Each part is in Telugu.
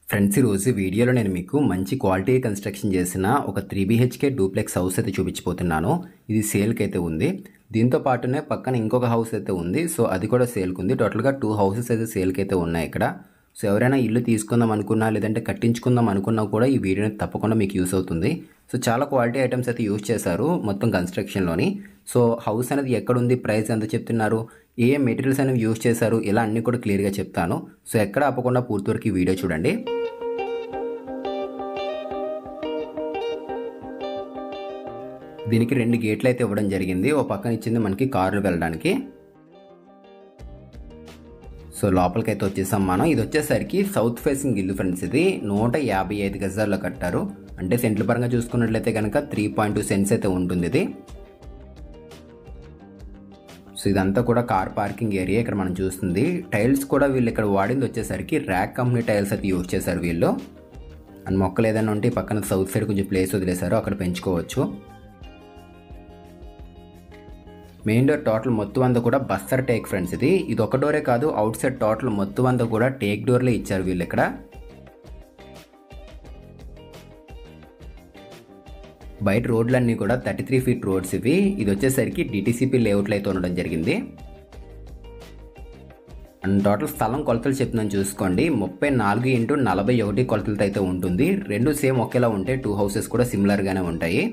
ఫ్రెండ్స్, ఈరోజు వీడియోలో నేను మీకు మంచి క్వాలిటీ కన్స్ట్రక్షన్ చేసిన ఒక 3 BHK డూప్లెక్స్ హౌస్ అయితే చూపించబోతున్నాను. ఇది సేల్కి అయితే ఉంది. దీంతో పాటునే పక్కన ఇంకొక హౌస్ అయితే ఉంది. సో అది కూడా సేల్కి ఉంది. టోటల్గా 2 హౌసెస్ అయితే సేల్కి అయితే ఉన్నాయి ఇక్కడ. సో ఎవరైనా ఇల్లు తీసుకుందాం అనుకున్నా లేదంటే కట్టించుకుందాం అనుకున్నా కూడా ఈ వీడియోని తప్పకుండా మీకు యూస్ అవుతుంది. సో చాలా క్వాలిటీ ఐటమ్స్ అయితే యూస్ చేశారు మొత్తం కన్స్ట్రక్షన్లోని. సో హౌస్ అనేది ఎక్కడుంది, ప్రైస్ ఎంత చెప్తున్నారు, ఏ మెటీరియల్స్ అనేవి యూస్ చేశారు, ఇలా అన్నీ కూడా క్లియర్గా చెప్తాను. సో ఎక్కడ ఆపకుండా పూర్తి వరకు ఈ వీడియో చూడండి. దీనికి 2 గేట్లు అయితే ఇవ్వడం జరిగింది. ఓ పక్కన ఇచ్చింది మనకి కార్లు వెళ్ళడానికి. సో లోపలికి అయితే వచ్చేసాం మనం. ఇది వచ్చేసరికి సౌత్ ఫేసింగ్ ఇల్లు ఫ్రెండ్స్. ఇది 155 గజాల్లో కట్టారు. అంటే సెంట్ల పరంగా చూసుకున్నట్లయితే కనుక 3.2 సెంట్స్ అయితే ఉంటుంది ఇది. సో ఇదంతా కూడా కార్ పార్కింగ్ ఏరియా ఇక్కడ మనం చూస్తుంది. టైల్స్ కూడా వీళ్ళు ఇక్కడ వాడింది వచ్చేసరికి ర్యాక్ కంపెనీ టైల్స్ అయితే యూజ్ చేశారు వీళ్ళు. అండ్ మొక్కలు ఏదైనా ఉంటే పక్కన సౌత్ సైడ్ కొంచెం ప్లేస్ వదిలేశారు, అక్కడ పెంచుకోవచ్చు. మెయిన్ డోర్ టోటల్ మొత్తం అంతా కూడా బస్తర్ టేక్ ఫ్రెండ్స్. ఇది ఒక డోరే కాదు, అవుట్ సైడ్ టోటల్ మొత్తం అంతా కూడా టేక్ డోర్లే ఇచ్చారు వీళ్ళు ఇక్కడ. బయట రోడ్లన్నీ కూడా 33 ఫీట్ రోడ్స్ ఇవి. ఇది వచ్చేసరికి DTCP లేఅవుట్లో అయితే ఉండడం జరిగింది. అండ్ టోటల్ స్థలం కొలతలు చెప్తున్నాను చూసుకోండి. 34x41 కొలతలతో అయితే ఉంటుంది. రెండు సేమ్ ఒకేలా ఉంటాయి. 2 హౌసెస్ కూడా సిమిలర్గానే ఉంటాయి.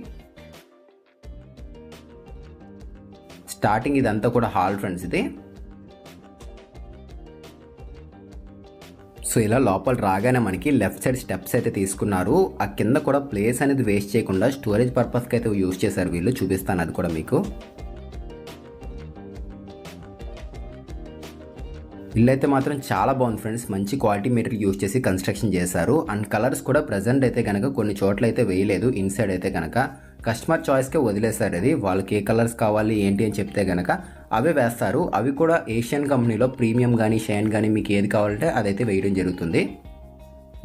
స్టార్టింగ్ ఇదంతా కూడా హాల్ ఫ్రెండ్స్ ఇది. సో ఇలా లోపల రాగానే మనకి లెఫ్ట్ సైడ్ స్టెప్స్ అయితే తీసుకున్నారు. ఆ కింద కూడా ప్లేస్ అనేది వేస్ట్ చేయకుండా స్టోరేజ్ పర్పస్కి అయితే యూజ్ చేశారు వీళ్ళు. చూపిస్తాను అది కూడా మీకు. ఇల్లు అయితే మాత్రం చాలా బాగుంది ఫ్రెండ్స్. మంచి క్వాలిటీ మెటీరియల్ యూజ్ చేసి కన్స్ట్రక్షన్ చేశారు. అండ్ కలర్స్ కూడా ప్రజెంట్ అయితే కనుక కొన్ని చోట్ల అయితే వేయలేదు. ఇన్సైడ్ అయితే కనుక కస్టమర్ చాయిస్కే వదిలేస్తారు. అది వాళ్ళకి ఏ కలర్స్ కావాలి ఏంటి అని చెప్తే కనుక అవే వేస్తారు. అవి కూడా ఏషియన్ కంపెనీలో ప్రీమియం కానీ షైన్ కానీ మీకు ఏది కావాలంటే అదైతే వేయడం జరుగుతుంది.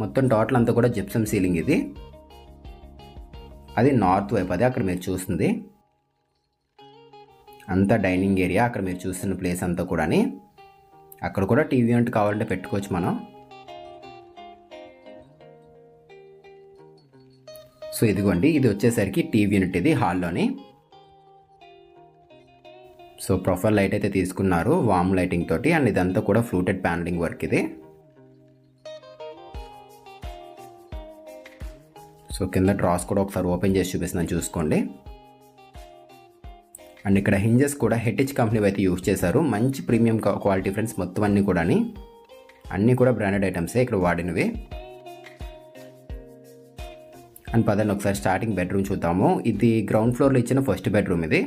మొత్తం టోటల్ అంతా కూడా జిప్సమ్ సీలింగ్ ఇది. అది నార్త్ వైపు, అది అక్కడ మీరు చూస్తుంది అంతా డైనింగ్ ఏరియా. అక్కడ మీరు చూస్తున్న ప్లేస్ అంతా కూడా అక్కడ కూడా టీవీ యూనిట్ కావాలంటే పెట్టుకోవచ్చు మనం. సో ఇదిగోండి, ఇది వచ్చేసరికి టీవీ యూనిట్ ఇది హాల్లోని. సో ప్రొఫైల్ లైట్ అయితే తీసుకున్నారు వామ్ లైటింగ్ తోటి. అండ్ ఇదంతా కూడా ఫ్లూటెడ్ ప్యానలింగ్ వర్క్ ఇది. సో కింద డ్రాస్ కూడా ఒకసారి ఓపెన్ చేసి చూపిస్తున్నాను చూసుకోండి. అండ్ ఇక్కడ హింజెస్ కూడా హెటిచ్ కంపెనీ అయితే యూజ్ చేశారు. మంచి ప్రీమియం క్వాలిటీ ఫ్రెండ్స్. మొత్తం అన్నీ కూడా బ్రాండెడ్ ఐటమ్సే ఇక్కడ వాడినవి. అండ్ పదండి ఒకసారి స్టార్టింగ్ బెడ్రూమ్ చూద్దాము. ఇది గ్రౌండ్ ఫ్లోర్లో ఇచ్చిన ఫస్ట్ బెడ్రూమ్ ఇది.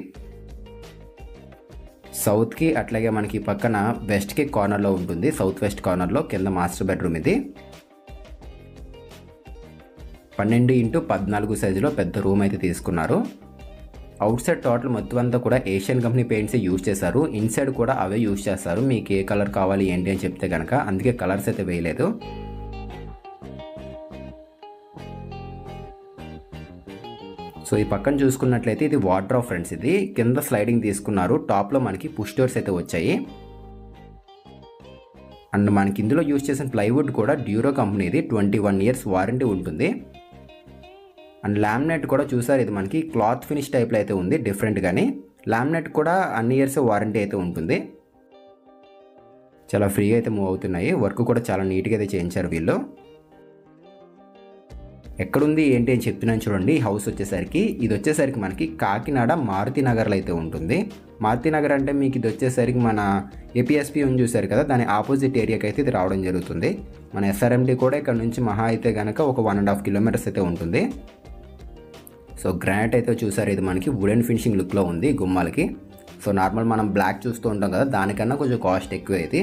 సౌత్కి అట్లాగే మనకి పక్కన వెస్ట్కి కార్నర్లో ఉంటుంది. సౌత్ వెస్ట్ కార్నర్లో కింద మాస్టర్ బెడ్రూమ్ ఇది. 12x14 సైజులో పెద్ద రూమ్ అయితే తీసుకున్నారు. అవుట్ సైడ్ టోటల్ మొత్తం అంతా కూడా ఏషియన్ కంపెనీ పెయింట్స్ యూజ్ చేశారు. ఇన్సైడ్ కూడా అవే యూజ్ చేస్తారు. మీకు ఏ కలర్ కావాలి ఏంటి అని చెప్తే కనుక, అందుకే కలర్స్ అయితే వేయలేదు. సో ఈ పక్కన చూసుకున్నట్లయితే ఇది వార్డ్రోబ్ ఫ్రెండ్స్. ఇది కింద స్లైడింగ్ తీసుకున్నారు. టాప్లో మనకి పుష్ డోర్స్ అయితే వచ్చాయి. అండ్ మనకి ఇందులో యూజ్ చేసిన ప్లైవుడ్ కూడా డ్యూరో కంపెనీది. 21 years వారంటీ ఉంటుంది. అండ్ లామినేట్ కూడా చూసారు, ఇది మనకి క్లాత్ ఫినిష్ టైప్లో అయితే ఉంది డిఫరెంట్గాని. లామినేట్ కూడా అన్ని ఇయర్స్ వారంటీ అయితే ఉంటుంది. చాలా ఫ్రీగా అయితే మూవ్ అవుతున్నాయి. వర్క్ కూడా చాలా నీట్గా అయితే చేయించారు వీళ్ళు. ఎక్కడుంది ఏంటి అని చెప్తున్నాను చూడండి. ఈ హౌస్ వచ్చేసరికి ఇది వచ్చేసరికి మనకి కాకినాడ మారుతి నగర్లో అయితే ఉంటుంది. మారుతి నగర్ అంటే మీకు ఇది వచ్చేసరికి మన APSP ఉంది చూసారు కదా, దాని ఆపోజిట్ ఏరియాకి అయితే ఇది రావడం జరుగుతుంది. మన SRMD కూడా ఇక్కడ నుంచి మహా అయితే కనుక ఒక 1.5 kilometers అయితే ఉంటుంది. సో గ్రానైట్ అయితే చూసారు, ఇది మనకి వుడెన్ ఫినిషింగ్ లుక్లో ఉంది గుమ్మాలకి. సో నార్మల్ మనం బ్లాక్ చూస్తూ ఉంటాం కదా, దానికన్నా కొంచెం కాస్ట్ ఎక్కువ అయితే.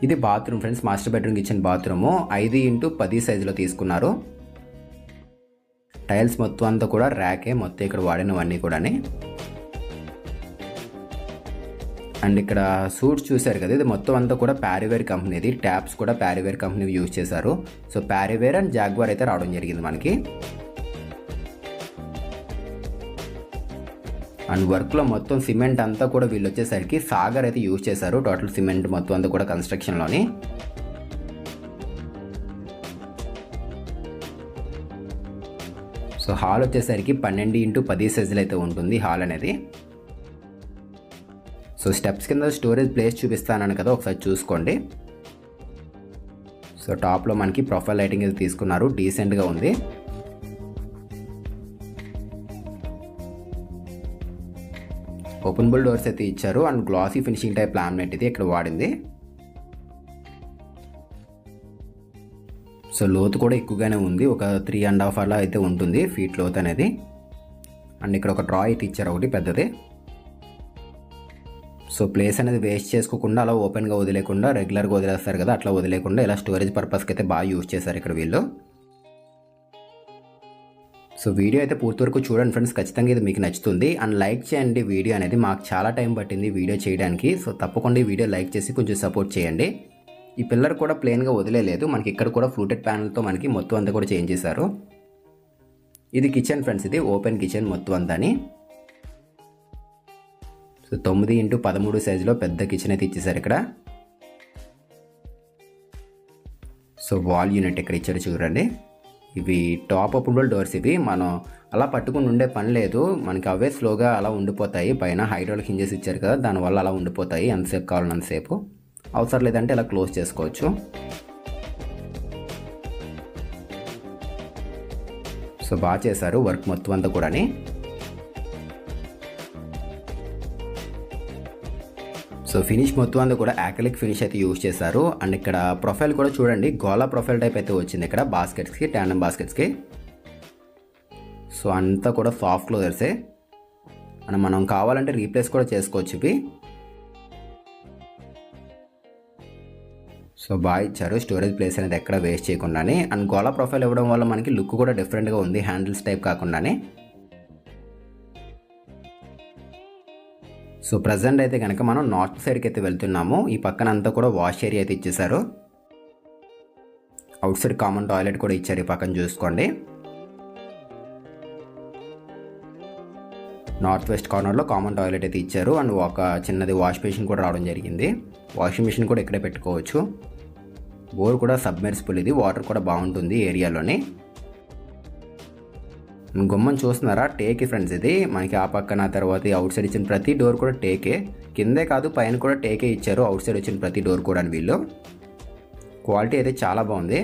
ఇది బాత్రూమ్ ఫ్రెండ్స్. మాస్టర్ బెడ్రూమ్కి ఇచ్చిన బాత్రూము 5x10 సైజులో తీసుకున్నారు. టైల్స్ మొత్తం అంతా కూడా ర్యాకే, మొత్తం ఇక్కడ వాడినవన్నీ కూడా. అండ్ ఇక్కడ సూట్స్ చూసారు కదా, ఇది మొత్తం అంతా కూడా ప్యారీవేర్ కంపెనీది. ట్యాప్స్ కూడా ప్యారీవేర్ కంపెనీ యూజ్ చేశారు. సో ప్యారీవేర్ అండ్ జాగ్వార్ అయితే రావడం జరిగింది మనకి. అండ్ వర్క్లో మొత్తం సిమెంట్ అంతా కూడా వీళ్ళు వచ్చేసరికి సాగర్ అయితే యూజ్ చేశారు. టోటల్ సిమెంట్ మొత్తం అంతా కూడా కన్స్ట్రక్షన్లోని. సో హాల్ వచ్చేసరికి 12x10 సైజులో అయితే ఉంటుంది హాల్ అనేది. సో స్టెప్స్ కింద స్టోరేజ్ ప్లేస్ చూపిస్తానని కదా, ఒకసారి చూసుకోండి. సో టాప్లో మనకి ప్రొఫైల్ లైటింగ్ అయితే తీసుకున్నారు, డీసెంట్గా ఉంది. ఓపెనబుల్ డోర్స్ అయితే ఇచ్చారు and glassy finishing type laminate ఇది ఇక్కడ వాడింది. సో లోతు కూడా ఎక్కువగానే ఉంది, ఒక 3.5 అలా అయితే ఉంటుంది ఫీట్ లోతు అనేది. అండ్ ఇక్కడ ఒక డ్రా అయితే ఇచ్చారు ఒకటి పెద్దది. సో ప్లేస్ అనేది వేస్ట్ చేసుకోకుండా అలా ఓపెన్గా వదిలేకుండా రెగ్యులర్గా వదిలేస్తారు కదా, అట్లా వదిలేకుండా ఇలా స్టోరేజ్ పర్పస్కి అయితే బాగా యూజ్ చేశారు ఇక్కడ వీళ్ళు. సో వీడియో అయితే పూర్తి వరకు చూడండి ఫ్రెండ్స్, ఖచ్చితంగా ఇది మీకు నచ్చుతుంది. అండ్ లైక్ చేయండి, వీడియో అనేది మాకు చాలా టైం పట్టింది వీడియో చేయడానికి. సో తప్పకుండా ఈ వీడియో లైక్ చేసి కొంచెం సపోర్ట్ చేయండి. ఈ పిల్లర్ కూడా ప్లెయిన్గా వదిలేదు, మనకి ఇక్కడ కూడా ఫ్లూటెడ్ ప్యానల్తో మనకి మొత్తం అంతా కూడా చేంజ్ చేశారు. ఇది కిచెన్ ఫ్రెండ్స్, ఇది ఓపెన్ కిచెన్ మొత్తం అంతాని. సో 9x13 సైజులో పెద్ద కిచెన్ అయితే ఇచ్చేసారు ఇక్కడ. సో వాల్ యూనిట్ ఇక్కడ ఇచ్చారు చూడండి. ఇవి టాప్ ఓపెనబుల్ డోర్స్, ఇవి మనం అలా పట్టుకుని ఉండే పని లేదు, మనకి అవే స్లోగా అలా ఉండిపోతాయి. పైన హైడ్రాలిక్ హింజెస్ ఇచ్చారు కదా, దానివల్ల అలా ఉండిపోతాయి, ఎంతసేపు కావాలన్నంతసేపు. అవసరం లేదంటే ఇలా క్లోజ్ చేసుకోవచ్చు. సో బాగా చేశారు వర్క్ మొత్తం అంతా కూడా. సో ఫినిష్ మొత్తం అంతా కూడా యాక్రిలిక్ ఫినిష్ అయితే యూజ్ చేశారు. అండ్ ఇక్కడ ప్రొఫైల్ కూడా చూడండి, గోలా ప్రొఫైల్ టైప్ అయితే వచ్చింది ఇక్కడ బాస్కెట్స్కి, ట్యాండమ్ బాస్కెట్స్కి. సో అంతా కూడా సాఫ్ట్ క్లోజర్సే, అండ్ మనం కావాలంటే రీప్లేస్ కూడా చేసుకోవచ్చు ఇవి. సో బాగా ఇచ్చారు, స్టోరేజ్ ప్లేస్ అనేది ఎక్కడ వేస్ట్ చేయకుండానే. అండ్ గోలా ప్రొఫైల్ ఇవ్వడం వల్ల మనకి లుక్ కూడా డిఫరెంట్గా ఉంది, హ్యాండిల్స్ టైప్ కాకుండానే. సో ప్రజెంట్ అయితే కనుక మనం నార్త్ సైడ్కి అయితే వెళ్తున్నాము. ఈ పక్కన అంతా కూడా వాష్ ఏరియా అయితే ఇచ్చేసారు. అవుట్ సైడ్ కామన్ టాయిలెట్ కూడా ఇచ్చారు, ఈ పక్కన చూసుకోండి. నార్త్ వెస్ట్ కార్నర్లో కామన్ టాయిలెట్ అయితే ఇచ్చారు. అండ్ ఒక చిన్నది వాష్ బేసిన్ కూడా రావడం జరిగింది. వాషింగ్ మిషన్ కూడా ఇక్కడే పెట్టుకోవచ్చు. బోర్ కూడా సబ్మెర్సిబుల్, ఇది వాటర్ కూడా బాగుంటుంది ఏరియాలోని. గుమ్మం చూస్తున్నారా, టేకే ఫ్రెండ్స్ ఇది మనకి. ఆ పక్కన తర్వాత అవుట్ సైడ్ ఇచ్చిన ప్రతి డోర్ కూడా టేకే, కిందే కాదు పైన కూడా టేకే ఇచ్చారు అవుట్ సైడ్ వచ్చిన ప్రతి డోర్ కూడా. వీళ్ళు క్వాలిటీ అయితే చాలా బాగుంది.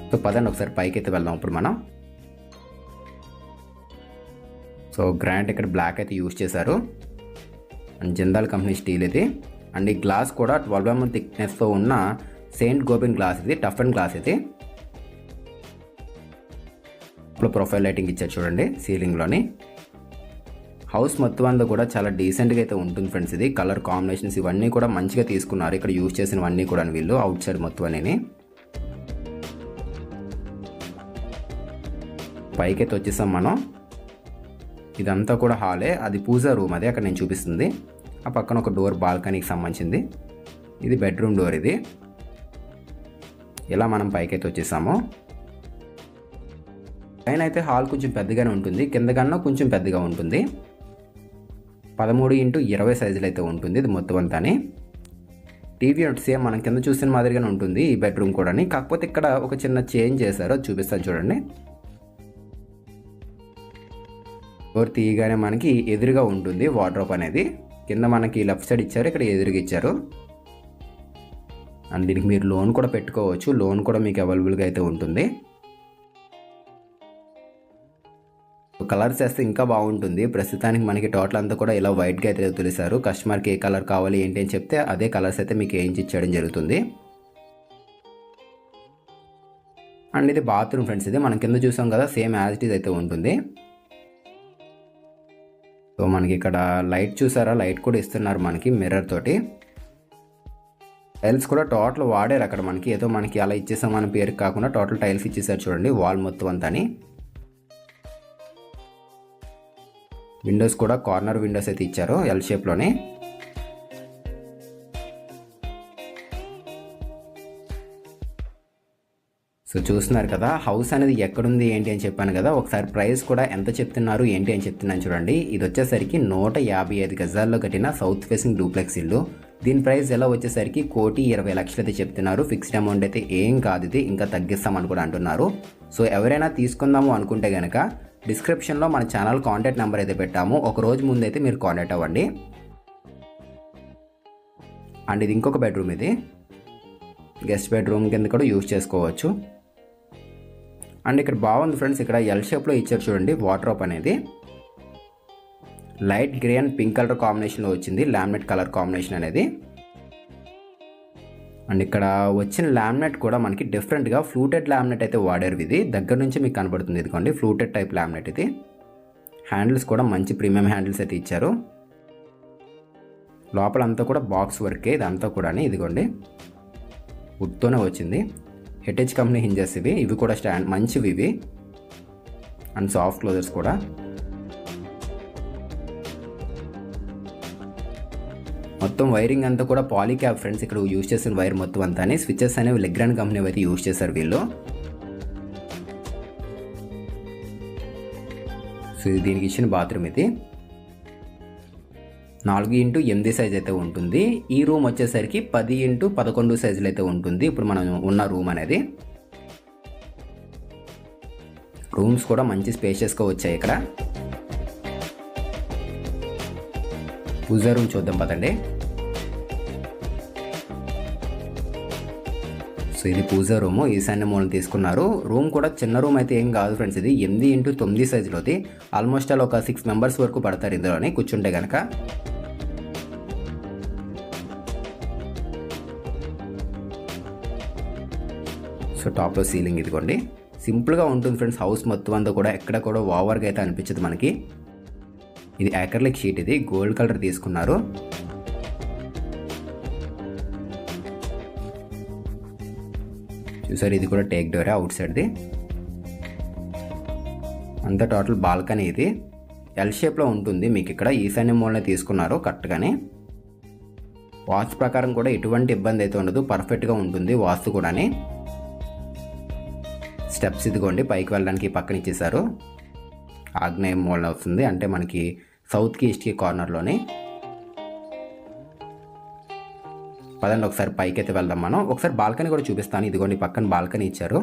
సో పదండి ఒకసారి పైకి అయితే వెళ్దాం ఇప్పుడు మనం. సో గ్రానైట్ ఇక్కడ బ్లాక్ అయితే యూజ్ చేశారు. అండ్ జిందాల్ కంపెనీ స్టీల్ ఇది. అండ్ ఈ గ్లాస్ కూడా 12 mm థిక్నెస్తో ఉన్న సెయింట్ గోబిన్ గ్లాస్ ఇది, టఫ్ అండ్ గ్లాస్ ఇది. ఇప్పుడు ప్రొఫైల్ లైటింగ్ ఇచ్చారు చూడండి సీలింగ్లోని. హౌస్ మొత్తం అంతా కూడా చాలా డీసెంట్గా అయితే ఉంటుంది ఫ్రెండ్స్. ఇది కలర్ కాంబినేషన్స్ ఇవన్నీ కూడా మంచిగా తీసుకున్నారు ఇక్కడ యూజ్ చేసినవన్నీ కూడా వీళ్ళు అవుట్ సైడ్ మొత్తం అనేది. పైకైతే వచ్చేసాం మనం. ఇదంతా కూడా హాలే, అది పూజా రూమ్ అదే అక్కడ నేను చూపిస్తుంది. ఆ పక్కన ఒక డోర్ బాల్కనీకి సంబంధించింది, ఇది బెడ్రూమ్ డోర్ ఇది. ఇలా మనం పైకైతే వచ్చేసాము. పైన అయితే హాల్ కొంచెం పెద్దగానే ఉంటుంది, కింద కన్నా కొంచెం పెద్దగా ఉంటుంది. 13x20 సైజులు అయితే ఉంటుంది ఇది మొత్తం అంతాని. టీవీ యూనిట్ సేమ్ మనం కింద చూసిన మాదిరిగానే ఉంటుంది ఈ బెడ్రూమ్ కూడా. కాకపోతే ఇక్కడ ఒక చిన్న చేంజ్ చేశారు, అది చూపిస్తాను చూడండి. డోర్ తీయగానే మనకి ఎదురుగా ఉంటుంది వార్డ్రోబ్ అనేది. కింద మనకి లెఫ్ట్ సైడ్ ఇచ్చారు, ఇక్కడ ఎదురుగా ఇచ్చారు. అండ్ దీనికి మీరు లోన్ కూడా పెట్టుకోవచ్చు, లోన్ కూడా మీకు అవైలబుల్గా అయితే ఉంటుంది. కలర్స్ వేస్తే ఇంకా బాగుంటుంది. ప్రస్తుతానికి మనకి టోటల్ అంతా కూడా ఇలా వైట్గా అయితే తెలిసారు. కస్టమర్కి ఏ కలర్ కావాలి ఏంటి అని చెప్తే అదే కలర్స్ అయితే మీకు వేయించి ఇచ్చేయడం జరుగుతుంది. అండ్ ఇది బాత్రూమ్ ఫ్రెండ్స్, ఇది మనం కింద చూసాం కదా, సేమ్ యాజ్ ఇట్ ఈజ్ అయితే ఉంటుంది. సో మనకి ఇక్కడ లైట్ చూసారా, లైట్ కూడా ఇస్తున్నారు మనకి మిర్రర్ తోటి. టైల్స్ కూడా టోటల్ వాడారు అక్కడ మనకి, ఏదో మనకి అలా ఇచ్చేసాం మన పేరుకి కాకుండా టోటల్ టైల్స్ ఇచ్చేసారు చూడండి వాల్ మొత్తం అంతాని. విండోస్ కూడా కార్నర్ విండోస్ అయితే ఇచ్చారు ఎల్ షేప్లోనే. సో చూస్తున్నారు కదా హౌస్ అనేది ఎక్కడుంది ఏంటి అని చెప్పాను కదా. ఒకసారి ప్రైస్ కూడా ఎంత చెప్తున్నారు ఏంటి అని చెప్తున్నాను చూడండి. ఇది వచ్చేసరికి 155 గజాల్లో కట్టిన సౌత్ ఫేసింగ్ డూప్లెక్స్ ఇల్లు. దీని ప్రైస్ ఎలా వచ్చేసరికి 1,20,00,000 అయితే చెప్తున్నారు. ఫిక్స్డ్ అమౌంట్ అయితే ఏం కాదు, ఇది ఇంకా తగ్గిస్తామని కూడా అంటున్నారు. సో ఎవరైనా తీసుకుందాము అనుకుంటే కనుక డిస్క్రిప్షన్లో మన ఛానల్ కాంటాక్ట్ నెంబర్ అయితే పెట్టాము, ఒక రోజు ముందు అయితే మీరు కాంటాక్ట్ అవ్వండి. అండ్ ఇది ఇంకొక బెడ్రూమ్, ఇది గెస్ట్ బెడ్రూమ్ కింద కూడా యూజ్ చేసుకోవచ్చు. అండ్ ఇక్కడ బాగుంది ఫ్రెండ్స్, ఇక్కడ ఎల్ షేప్లో ఇచ్చారు చూడండి వార్డ్రోబ్ అనేది. Light grey and pink colour కాంబినేషన్లో వచ్చింది, లామినేట్ కలర్ కాంబినేషన్ అనేది. అండ్ ఇక్కడ వచ్చిన లామినేట్ కూడా మనకి డిఫరెంట్గా ఫ్లూటెడ్ లామినేట్ అయితే వాడారు. ఇది దగ్గర నుంచి మీకు కనబడుతుంది, ఇదిగోండి ఫ్లూటెడ్ టైప్ లామినేట్ ఇది. హ్యాండిల్స్ కూడా మంచి ప్రీమియం హ్యాండిల్స్ అయితే ఇచ్చారు. లోపలంతా కూడా బాక్స్ వర్కే ఇదంతా కూడా, ఇదిగోండి వుడ్తోనే వచ్చింది. హెటెజ్ కంపెనీ హింజెస్ ఇవి కూడా స్టాండ్ మంచివి ఇవి. అండ్ సాఫ్ట్ క్లోజర్స్ కూడా. మొత్తం వైరింగ్ అంతా కూడా పాలీక్యాబ్ ఫ్రెండ్స్, ఇక్కడ యూజ్ చేసిన వైర్ మొత్తం అంతా. స్విచెస్ అనేవి లెగ్రాండ్ కంపెనీ అయితే యూజ్ చేశారు వీళ్ళు. సో దీనికి ఇచ్చిన బాత్రూమ్ ఇది 4x8 సైజ్ అయితే ఉంటుంది. ఈ రూమ్ వచ్చేసరికి 10x11 సైజులు అయితే ఉంటుంది ఇప్పుడు మనం ఉన్న రూమ్ అనేది. రూమ్స్ కూడా మంచి స్పేషియస్గా వచ్చాయి. ఇక్కడ పూజా రూమ్ చూద్దాం పదండి. సో ఇది పూజా రూమ్, ఈశాన్య మూలను తీసుకున్నారు. రూమ్ కూడా చిన్న రూమ్ అయితే ఏం కాదు ఫ్రెండ్స్, ఇది 8x9 సైజులోది. ఆల్మోస్ట్ అలా ఒక 6 మెంబర్స్ వరకు పడతారు ఇందులోని కూర్చుంటే కనుక. సో టాప్లో సీలింగ్ ఇదిగోండి, సింపుల్గా ఉంటుంది ఫ్రెండ్స్. హౌస్ మొత్తం అంతా కూడా ఎక్కడ కూడా ఓవర్గా అయితే అనిపించదు మనకి. ఇది యాక్రిలిక్ షీట్, ఇది గోల్డ్ కలర్ తీసుకున్నారు. చూసారు, ఇది కూడా టేక్ డోరే అవుట్ సైడ్ది. అంతా టోటల్ బాల్కనీ ఇది ఎల్ షేప్లో ఉంటుంది. మీకు ఇక్కడ ఈశాన్య మూలనే తీసుకున్నారు కరెక్ట్గానే. వాస్తు ప్రకారం కూడా ఎటువంటి ఇబ్బంది అయితే ఉండదు, పర్ఫెక్ట్గా ఉంటుంది వాస్తు కూడాని. స్టెప్స్ ఇదిగోండి పైకి వెళ్ళడానికి పక్కన ఇచ్చేసారు. ఆగ్నేయ మూలన వస్తుంది, అంటే మనకి సౌత్కి ఈస్ట్కి కార్నర్లోనే. పదండి ఒకసారి పైకి అయితే వెళ్దాం మనం. ఒకసారి బాల్కనీ కూడా చూపిస్తాను, ఇదిగోండి పక్కన బాల్కనీ ఇచ్చారు.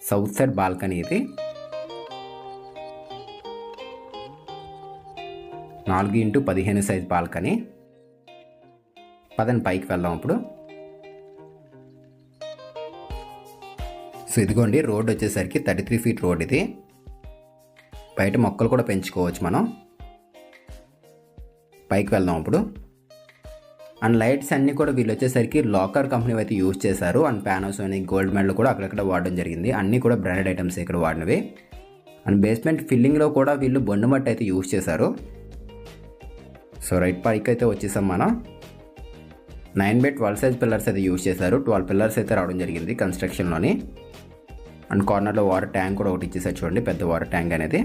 సౌత్ సైడ్ బాల్కనీ ఇది 4x15 సైజ్ బాల్కనీ. పదండి పైకి వెళ్దాం ఇప్పుడు. సో ఇదిగోండి రోడ్ వచ్చేసరికి 33 ఫీట్ రోడ్ ఇది. బయట మొక్కలు కూడా పెంచుకోవచ్చు మనం. పైకి వెళ్దాం ఇప్పుడు. అండ్ లైట్స్ అన్నీ కూడా వీళ్ళు వచ్చేసరికి లాకర్ కంపెనీ అయితే యూజ్ చేశారు. అండ్ పానాసోనిక్, గోల్డ్ మెడల్ కూడా అక్కడక్కడ వాడడం జరిగింది. అన్నీ కూడా బ్రాండెడ్ ఐటమ్స్ ఇక్కడ వాడినవి. అండ్ బేస్మెంట్ ఫిల్లింగ్లో కూడా వీళ్ళు బొండుమట్టి అయితే యూజ్ చేశారు. సో రైట్ పైకి అయితే వచ్చేసాం మనం. 9x12 సైజ్ పిల్లర్స్ అయితే యూజ్ చేశారు. 12 పిల్లర్స్ అయితే రావడం జరిగింది కన్స్ట్రక్షన్లోని. అండ్ కార్నర్లో వాటర్ ట్యాంక్ కూడా ఒకటి ఇచ్చేసారు చూడండి, పెద్ద వాటర్ ట్యాంక్ అనేది.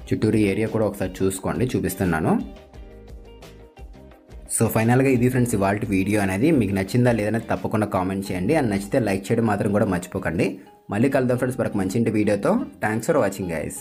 చుట్టూరు ఏరియా కూడా ఒకసారి చూసుకోండి, చూపిస్తున్నాను. సో ఫైనల్గా ఇది ఫ్రెండ్స్ ఇవాల్టి వీడియో అనేది. మీకు నచ్చిందా లేదనేది తప్పకుండా కామెంట్ చేయండి. అండ్ నచ్చితే లైక్ చేయడం మాత్రం కూడా మర్చిపోకండి. మళ్ళీ కలుద్దాం ఫ్రెండ్స్ మరొక మంచి వీడియోతో. Thanks for watching guys.